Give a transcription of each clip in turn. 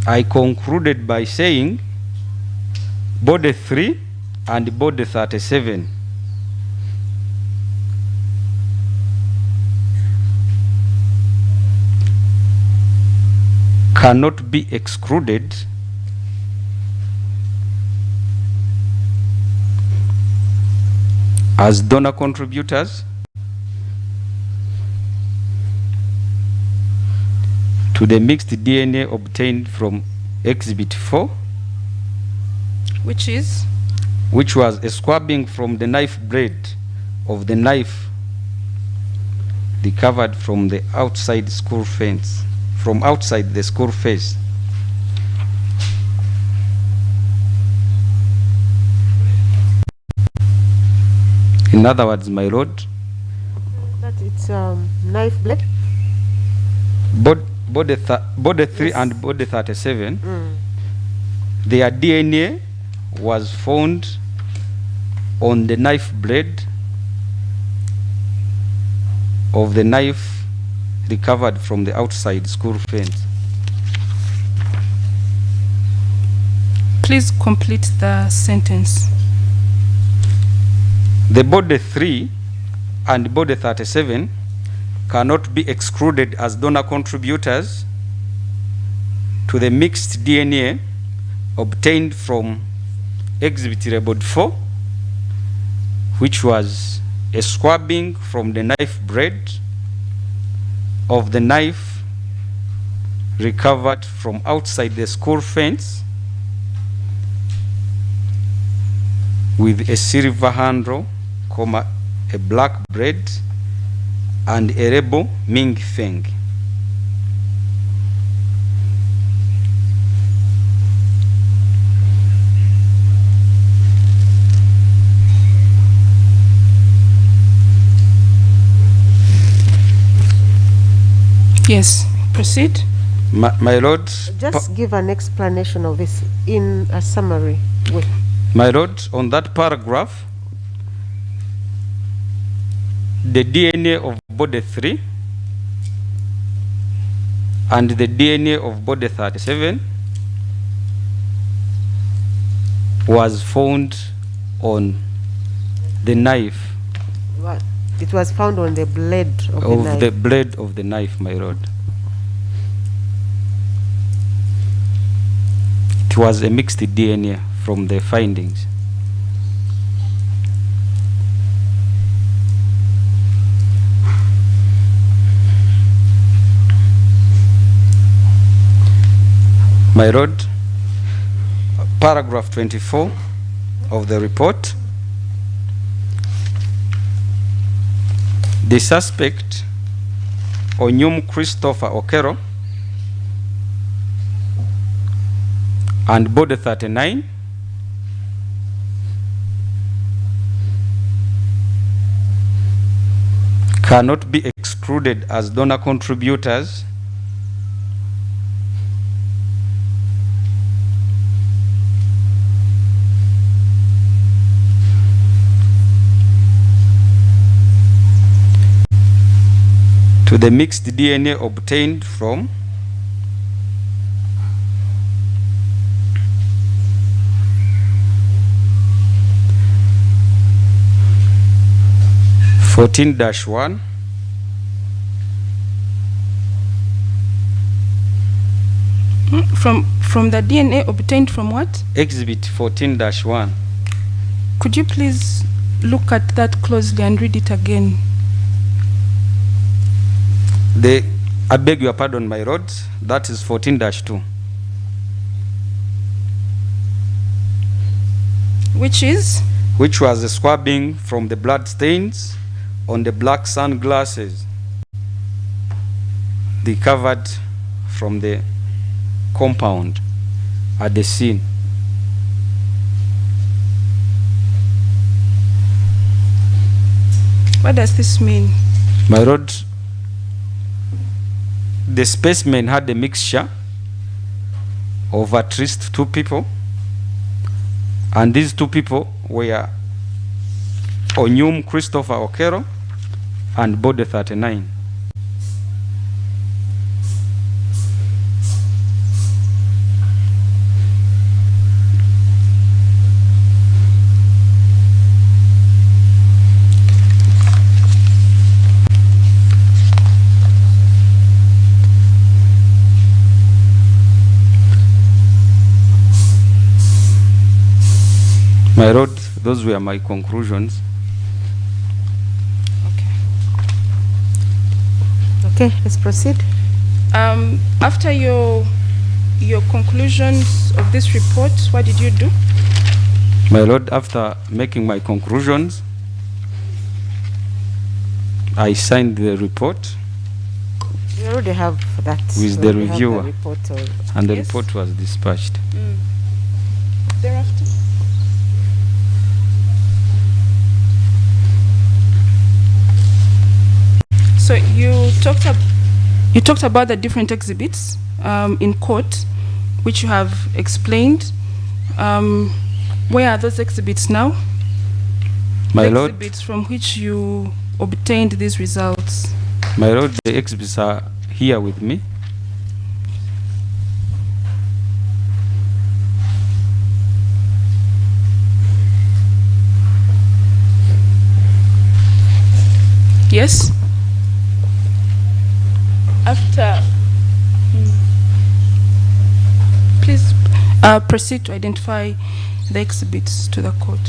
I concluded by saying body 3 and body 37 cannot be excluded as donor contributors to the mixed DNA obtained from Exhibit 4, which was a swabbing from the knife blade of the knife recovered from the outside school fence, from outside the school fence. In other words, my lord, that it's knife blade. Body 3 Yes. and body 37, their DNA was found on the knife blade of the knife recovered from the outside school fence. Please complete the sentence. The body 3 and body 37 cannot be excluded as donor contributors to the mixed DNA obtained from Exhibit Labeled 4, which was a swabbing from the knife blade of the knife recovered from outside the school fence with a silver handle, a black blade, and a label Ming Feng. Yes, proceed. My lord, Just give an explanation of this in a summary way. my lord, on that paragraph, the DNA of body 3 and the DNA of body 37 was found on the knife. What? It was found on the blade of the Of knife. the blade of the knife, my lord. It was a mixed DNA from the findings. My lord, paragraph 24 of the report. The suspect, Onyum Christopher Okello, and body 39 cannot be excluded as donor contributors to the mixed DNA obtained from (14-1) From the DNA obtained from what? Exhibit 14-1. Could you please look at that closely and read it again? I beg your pardon, my lord, that is 14-2. Which was a swabbing from the blood stains on the black sunglasses recovered from the compound at the scene. What does this mean? My lord, the specimen had a mixture of at least 2 people, and these 2 people were Onyum Christopher Okello and body 39. My lord, those were my conclusions. Okay. Okay, let's proceed. After your conclusions of this report, what did you do? My lord, after making my conclusions, I signed the report We already have that. with We the already have reviewer, report already. and the Yes. report was dispatched. Thereafter? So you talked about the different exhibits in court, which you have explained. Where are those exhibits now? My The lord, exhibits from which you obtained these results. my lord, the exhibits are here with me. Yes? After. Please proceed to identify the exhibits to the court.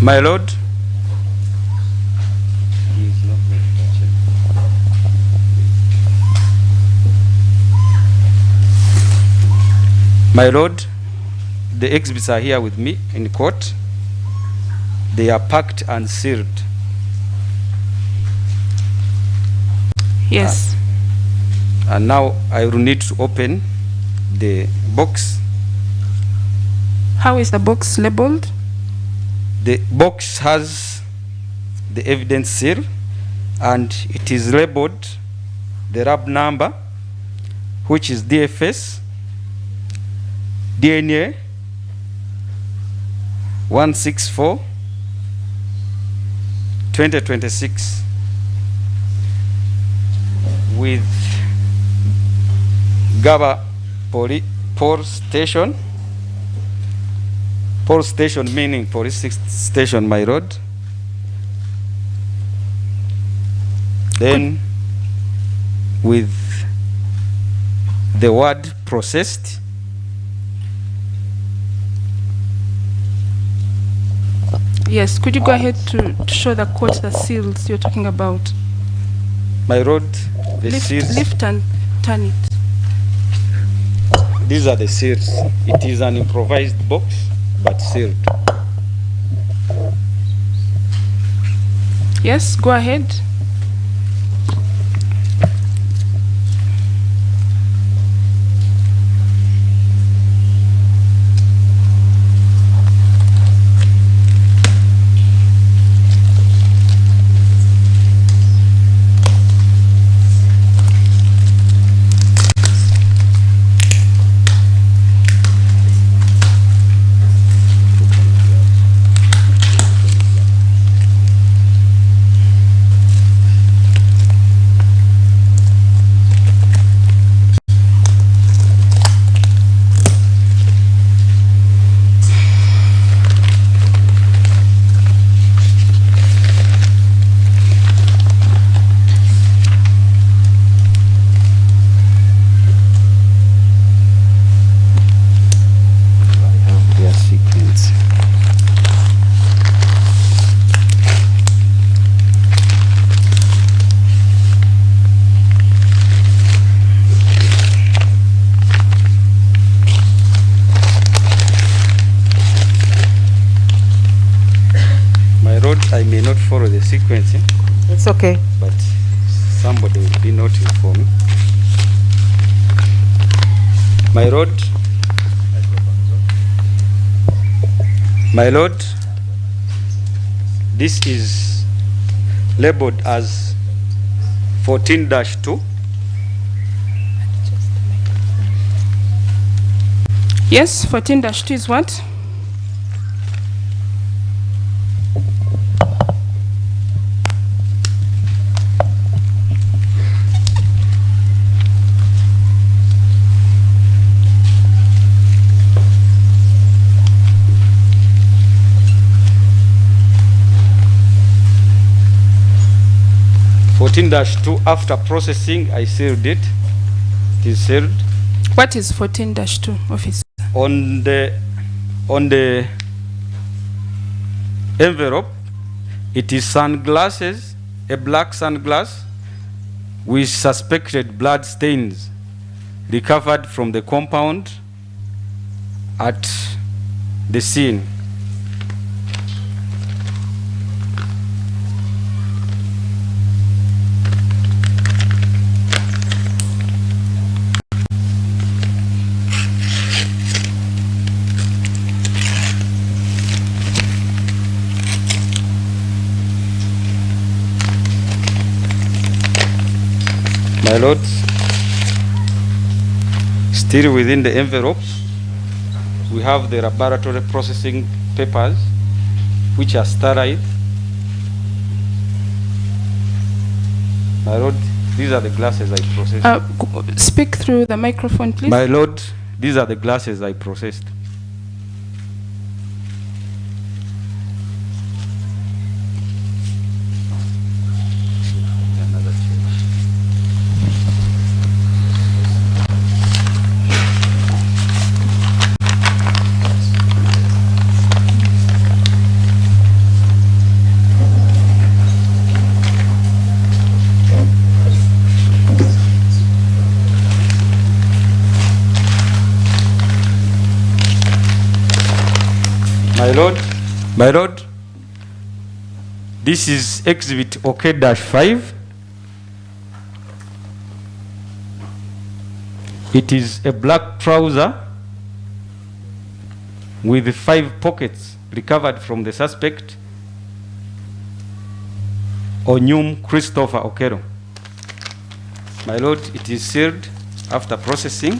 My lord, my lord, the exhibits are here with me in court. They are packed and sealed. Yes. And now I will need to open the box. How is the box labeled? The box has the evidence seal, and it is labeled the lab number, which is DFS DNA 164 2026 with Gaba Police station meaning police station, my lord. Then with the word processed, Yes. Could you go ahead to show the court the seals you're talking about? my lord, the seals. Lift and turn it. These are the seals. It is an improvised box, but sealed. Yes, go ahead. Their sequence. My lord, I may not follow the sequence, It's okay. but somebody will be noting for me. My lord, this is labeled as 14-2. Yes, 14-2 is what? -2, after processing, I sealed it. It is sealed. What is 14-2, officer? On the envelope, it is sunglasses, a black sunglass with suspected blood stains recovered from the compound at the scene. My lords, still within the envelope, we have the laboratory processing papers, which are sterile. My lord, these are the glasses I processed. Speak through the microphone, please. My lord, these are the glasses I processed. My lord, this is exhibit OK-5. It is a black trouser with 5 pockets recovered from the suspect, Onyum Christopher Okello. My lord, it is sealed after processing.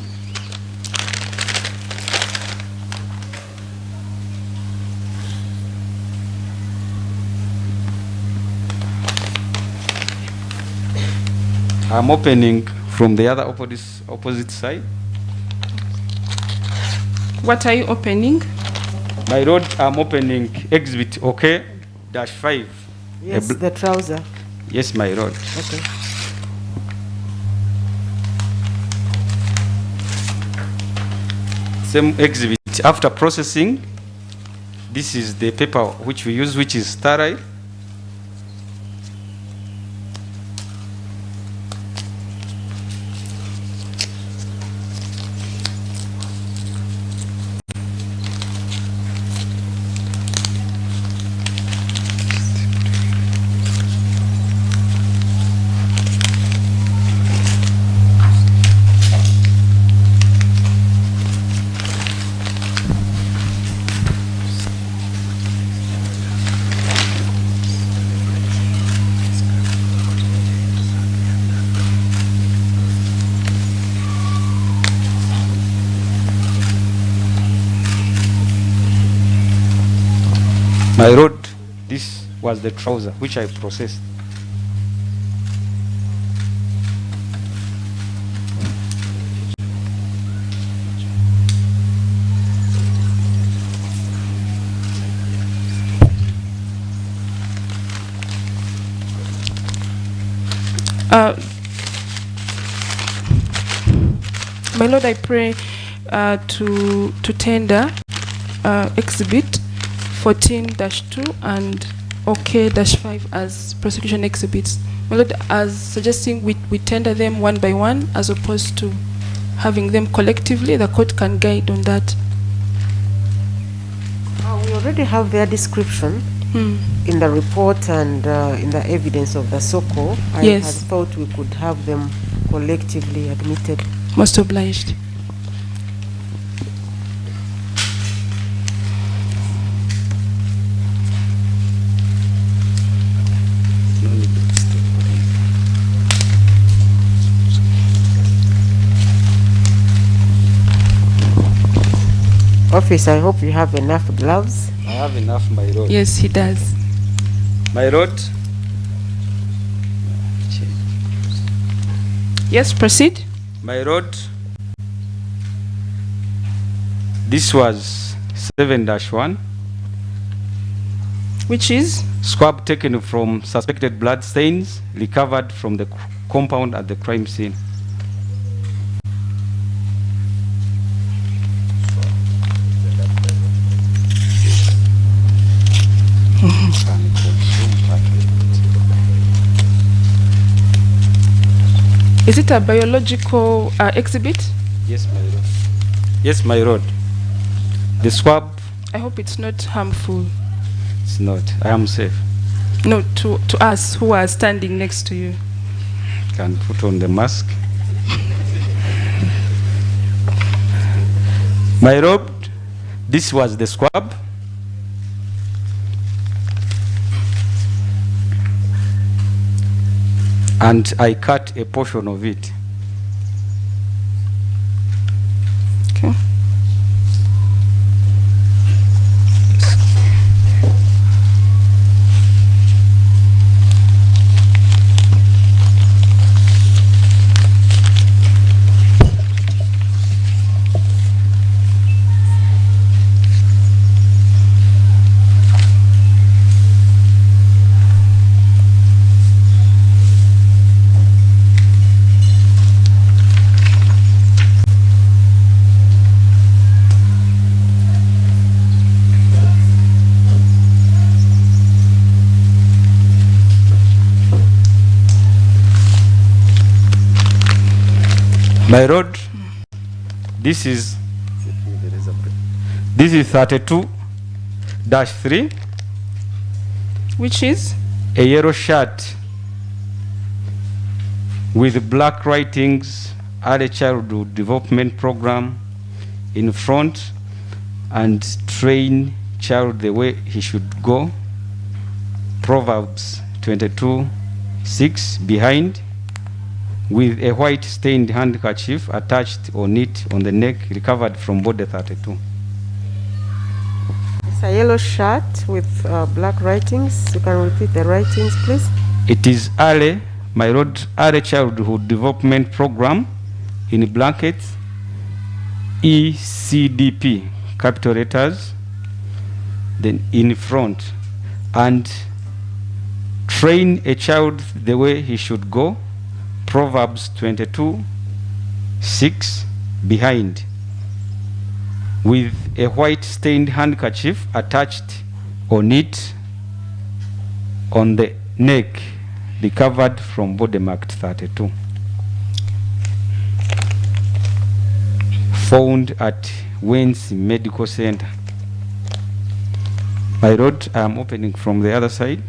I'm opening from the other opposite side. What are you opening? My lord, I'm opening exhibit OK-5. Yes, the trouser. Yes, my lord. Okay. Same exhibit. After processing, this is the paper which we use, which is sterile. My lord, this was the trouser which I processed. My lord, I pray to tender exhibit 14-2 and OK-5 as prosecution exhibits. My lord, as suggesting we tender them one by one as opposed to having them collectively. The court can guide on that. We already have their description in the report and in the evidence of the SOCO. Yes. I had thought we could have them collectively admitted. Most obliged. No need Officer, I hope you have enough gloves. I have enough, my lord. Yes, he does. My lord. Yes, proceed. My lord. This was 7-1. Which is? Swab taken from suspected blood stains recovered from the compound at the crime scene. Is it a biological exhibit? Yes, my lord. Yes, my lord. The swab. I hope it's not harmful. It's not. I am safe. No, to us who are standing next to you. Can put on the mask. My lord, this was the swab. And I cut a portion of it. Okay. My lord, this is 32-3, Which is? a yellow shirt with black writings, Early Childhood Development Program in front, and train child the way he should go. Proverbs 22:6 behind, with a white stained handkerchief attached on it on the neck, recovered from body 32. It's a yellow shirt with black writings. You can repeat the writings, please. It is early, my lord, Early Childhood Development Program in blankets, ECDP, capital letters, then in front, and train a child the way he should go. Proverbs 22:6 behind, with a white stained handkerchief attached on it on the neck, recovered from body marked 32. Found at Wayne's Medical Center. My lord, I am opening from the other side.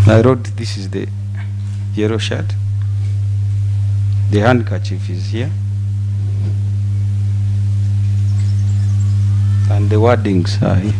My lord, this is the yellow shirt. The handkerchief is here. And the wordings are here.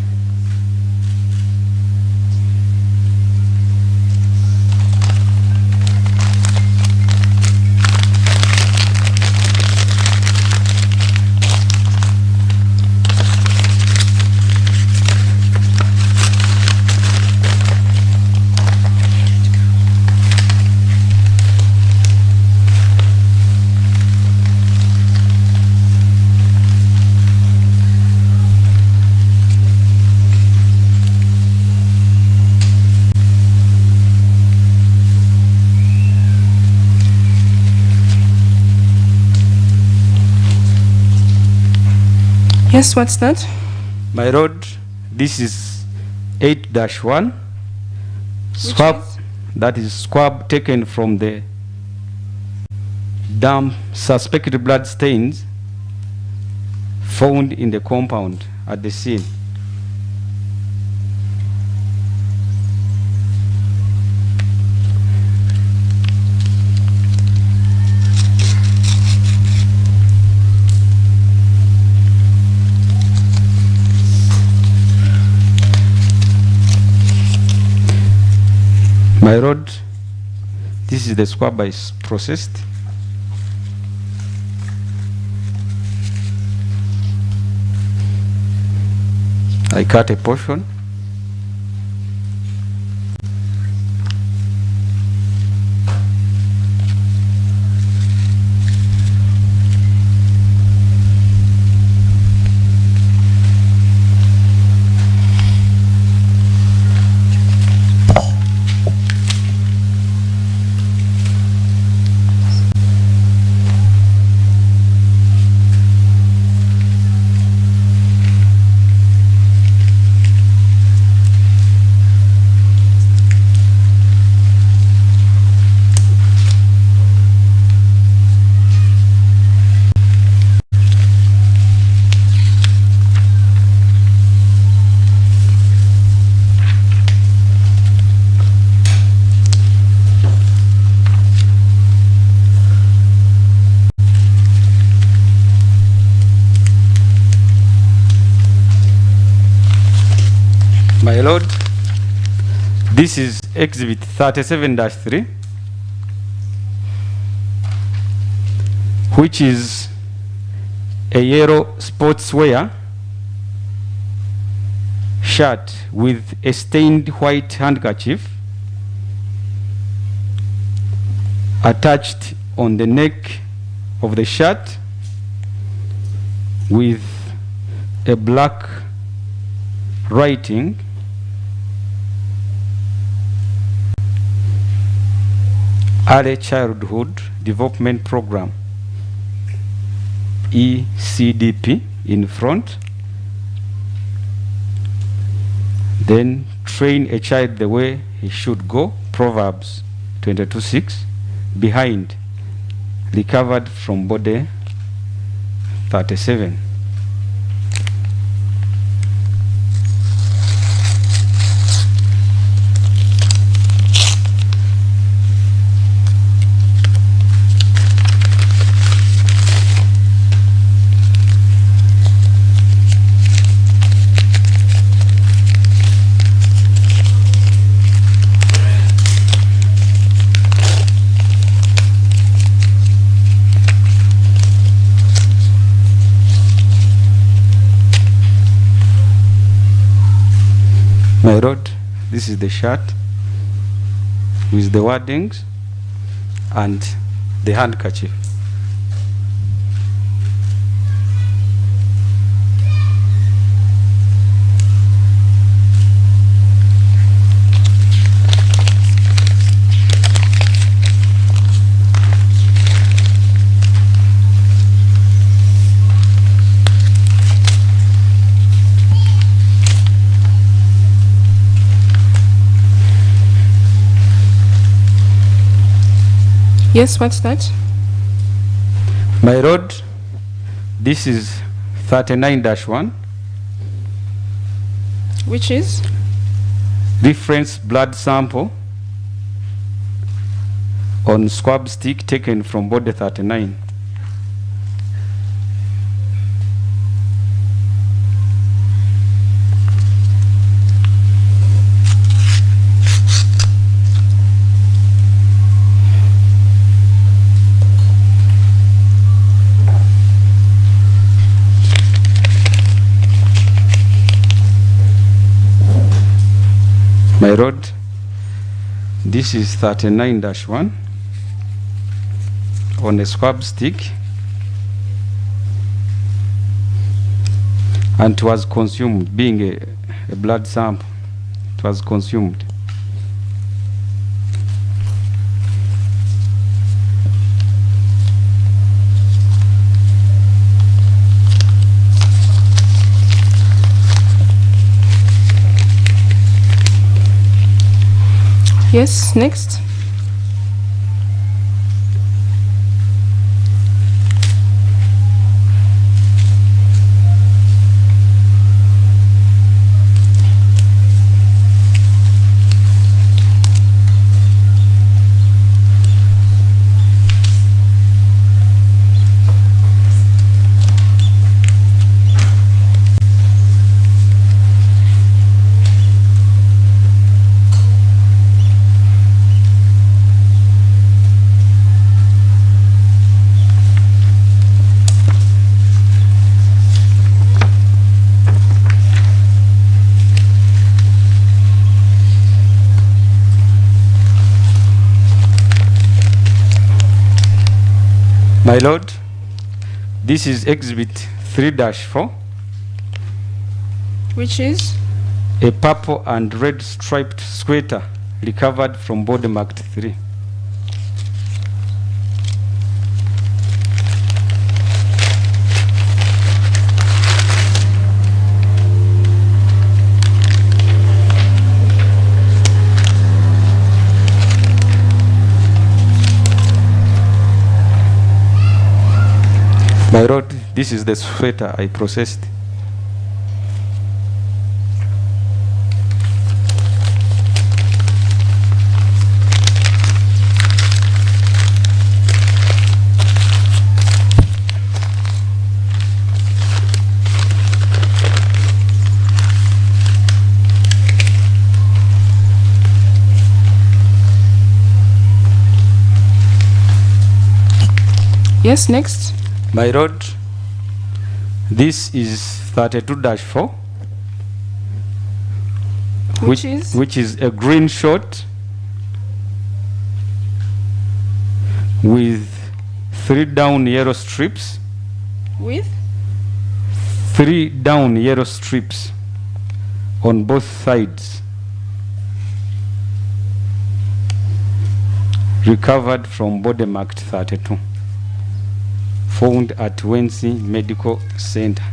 Yes, what's that? My lord, this is 8-1. Swab, is? that is swab taken from the damp suspected blood stains found in the compound at the scene. My lord, this is the swab I processed. I cut a portion. My lord, this is exhibit 37-3, which is a yellow sportswear shirt with a stained white handkerchief attached on the neck of the shirt with a black writing Early Childhood Development Program, ECDP, in front. Then train a child the way he should go, Proverbs 22:6. Behind, recovered from body 37. My lord, this is the shirt with the wordings and the handkerchief. Yes, what's that? My lord, this is 39-1, Which is? reference blood sample on swab stick taken from body 39. My lord, this is 39-1 on a swab stick, and it was consumed, being a blood sample. It was consumed. Yes, next. My lord, this is exhibit 3-4, which is a purple and red striped sweater recovered from body marked 3. My lord, this is the sweater I processed. Yes, next. My lord, this is 32-4, which is a green short with 3 down yellow strips. With 3 down yellow strips on both sides. Recovered from body marked 32. Found at Wensi Medical Center.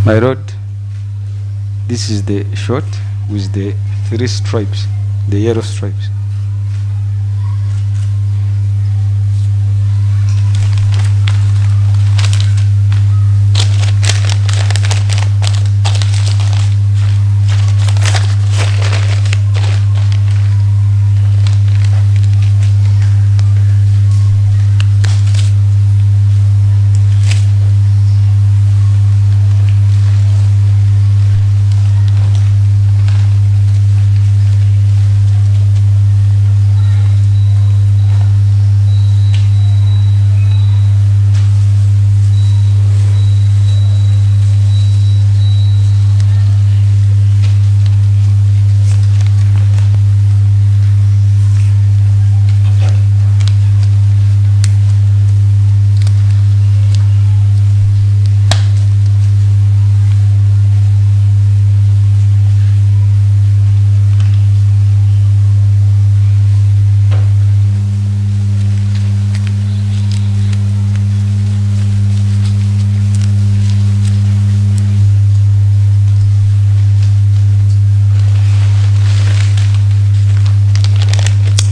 My lord, this is the short with the 3 stripes, the yellow stripes.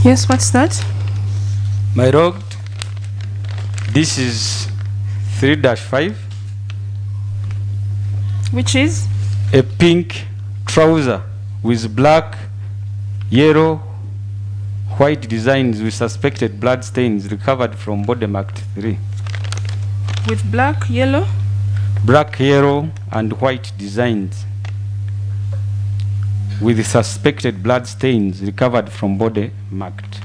Yes, what's that? My lord, this is 3-5, Which is a pink trouser with black, yellow, white designs with suspected blood stains recovered from body marked 3. with black, yellow. Black, yellow, and white designs with suspected blood stains recovered from body marked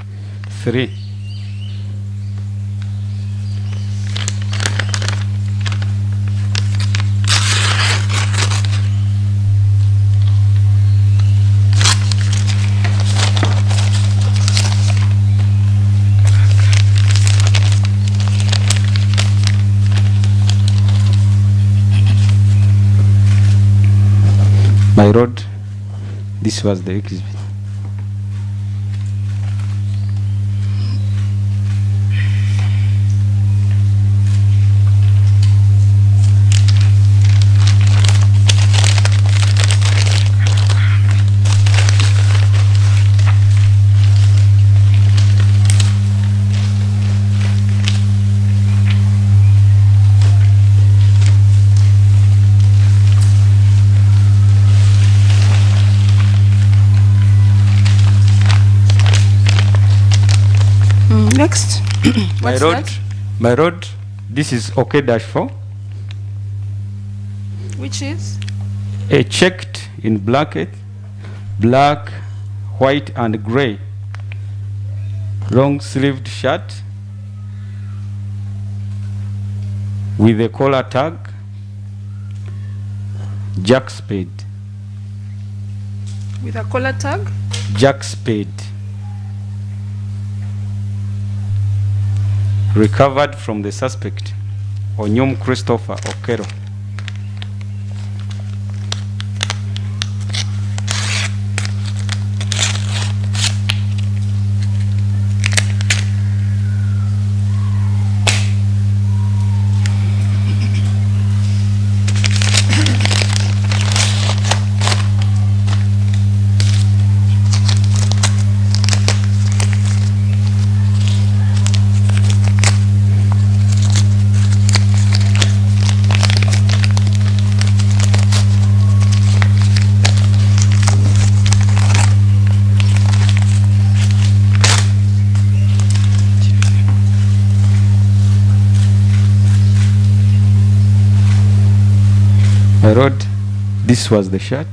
3. My lord, this was the exhibit. Next. What's that? My road, this is OK-4. Which is? A checked in black, white and gray, long sleeved shirt with a collar tag, jack spade. With a collar tag? Jack spade. Recovered from the suspect, Onyom Christopher Okello. My road, this was the shirt.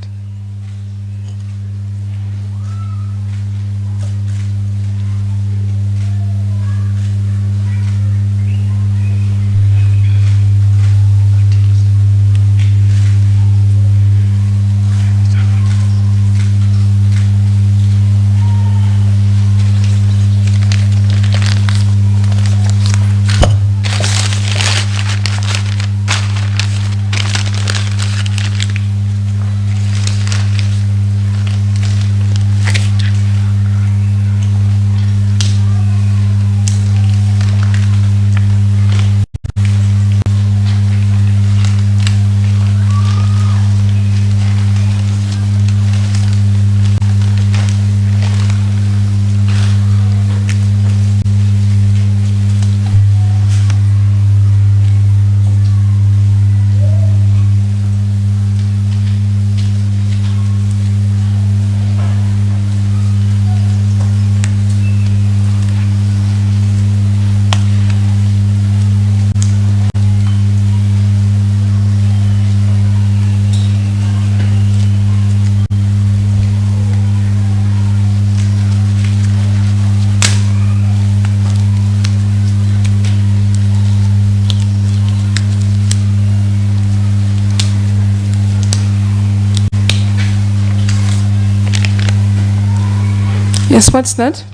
Yes, what's that?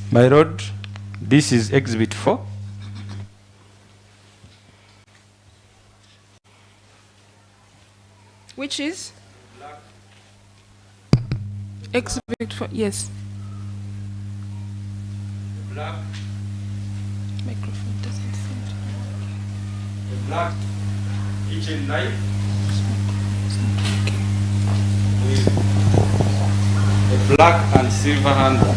My road, this is exhibit 4. Which is? Exhibit 4, yes. Black. Microphone doesn't seem to be A black kitchen knife with a black and silver handle.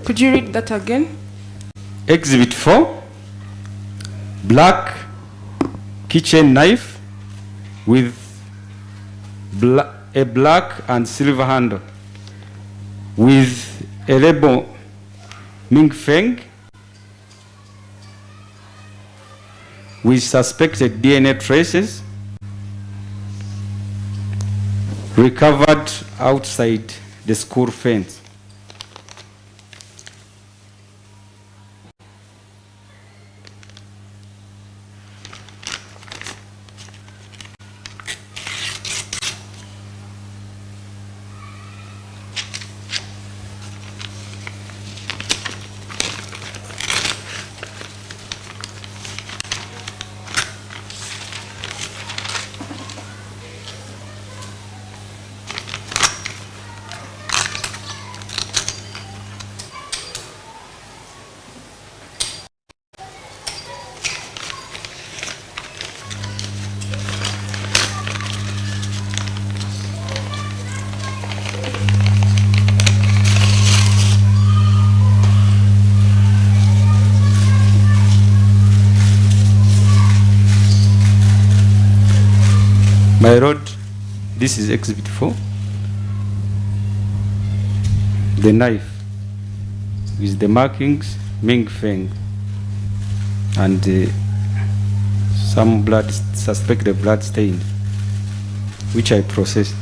Could you read that again? Exhibit 4, black kitchen knife with a black and silver handle with a label Ming Feng with suspected DNA traces recovered outside the school fence. My road, this is exhibit 4. the knife with the markings Ming Feng and some blood, suspected blood stain, which I processed.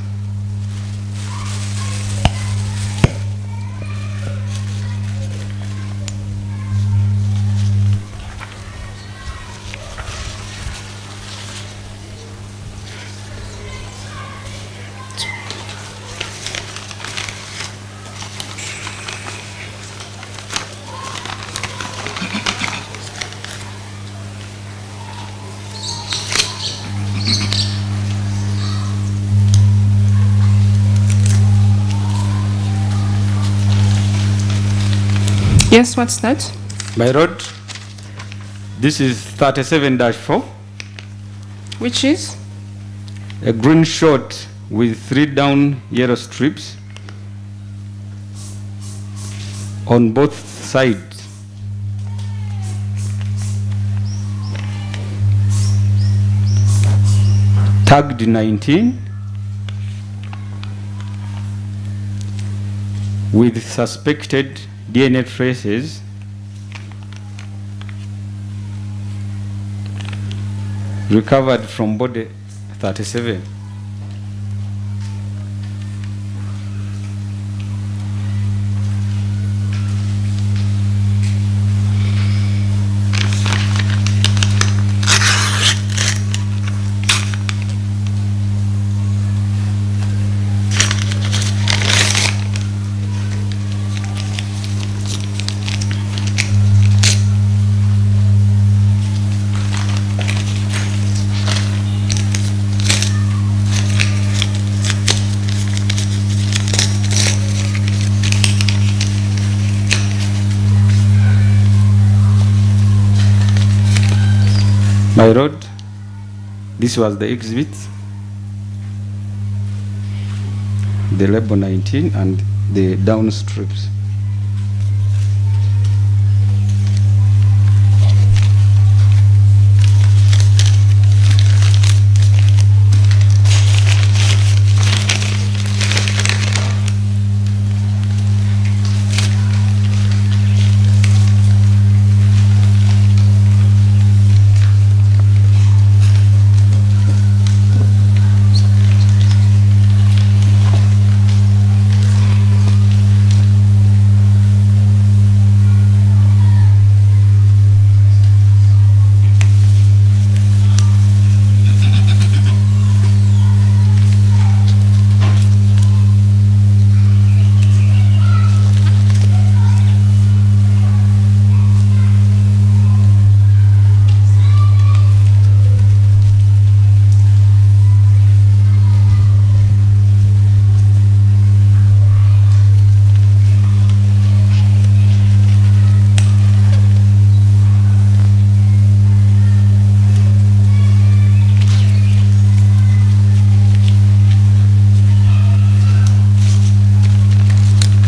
Yes, what's that? My rod, this is 37-4, Which is? a green shot with 3 down yellow strips on both sides. Tagged 19 with suspected DNA traces recovered from body 37. My rod, this was the exhibit, the label 19 and the down strips.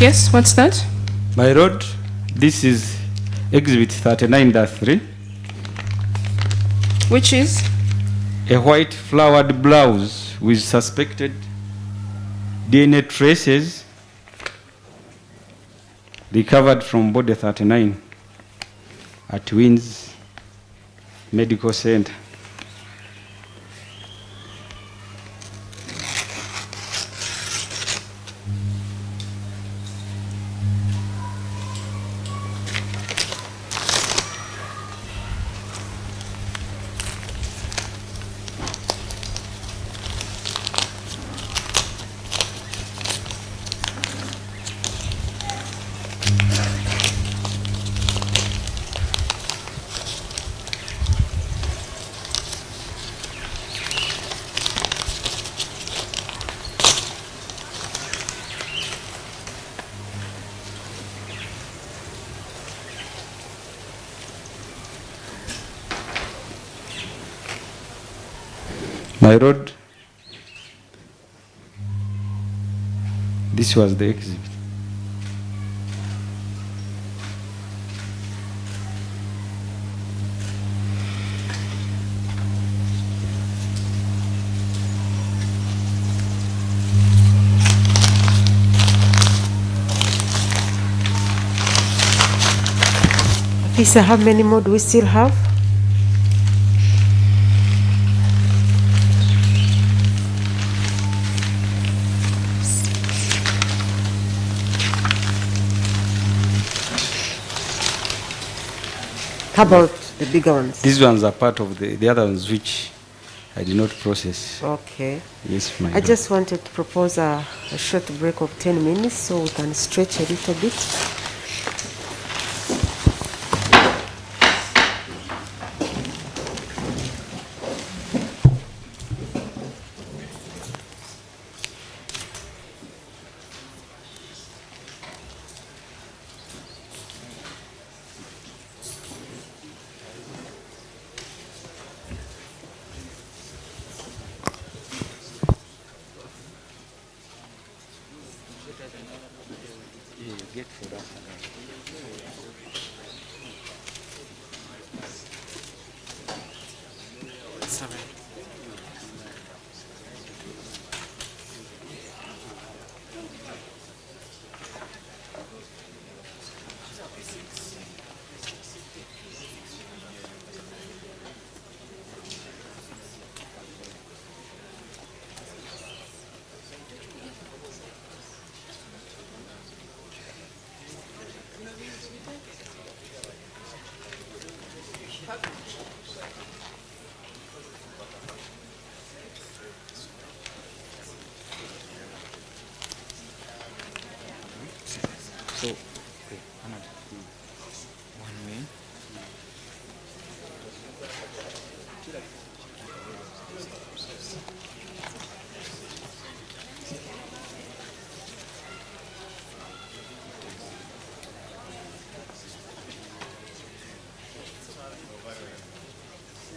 Yes, what's that? My rod, this is exhibit 39-3, Which is? a white flowered blouse with suspected DNA traces recovered from body 39 at Wins Medical Center. My rod, this was the exhibit. Lisa, how many more do we still have? How about the bigger ones? These ones are part of the other ones which I did not process. Okay. Yes, my I lord. just wanted to propose a short break of 10 minutes so we can stretch a little bit. So, okay,